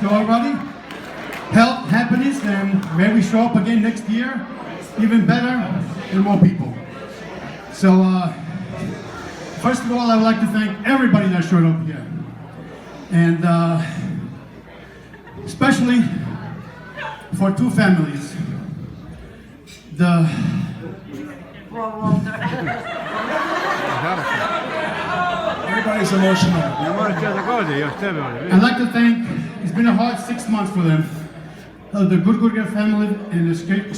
to everybody. Health, happiness, and may we show up again next year, even better and more people. So, first of all, I would like to thank everybody that showed up here. And especially for two families. Everybody's emotional. I'd like to thank, it's been a hard 6 months for them, the Gurgurger family and the Skipik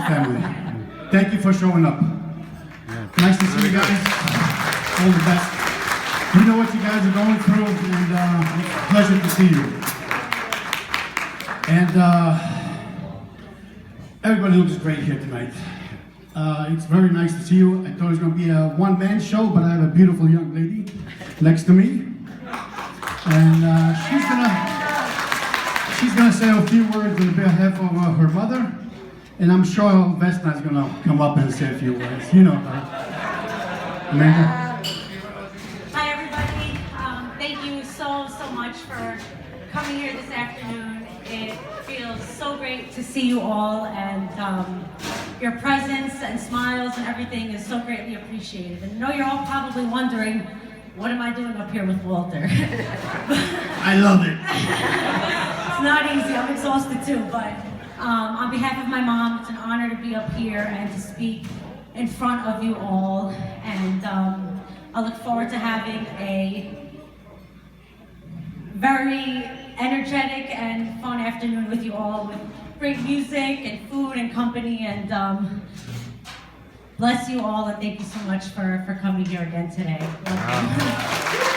family. Thank you for showing up. Nice to see you guys. All the best. We know what you guys are going through, and it's a pleasure to see you. And everybody looks great here tonight. It's very nice to see you. I thought it was going to be a one-man show, but I have a beautiful young lady next to me. And she's gonna say a few words on behalf of her mother. And I'm sure Vesna's gonna come up and say a few words. You know her. Amanda? Hi everybody. Thank you so much for coming here this afternoon. It feels so great to see you all, and your presence and smiles and everything is so greatly appreciated. And I know you're all probably wondering, what am I doing up here with Walter? I love it. It's not easy, I'm exhausted too, but on behalf of my mom, it's an honor to be up here and to speak in front of you all. And I look forward to having a very energetic and fun afternoon with you all, with great music and food and company, and bless you all, and thank you so much for coming here again today. Love you.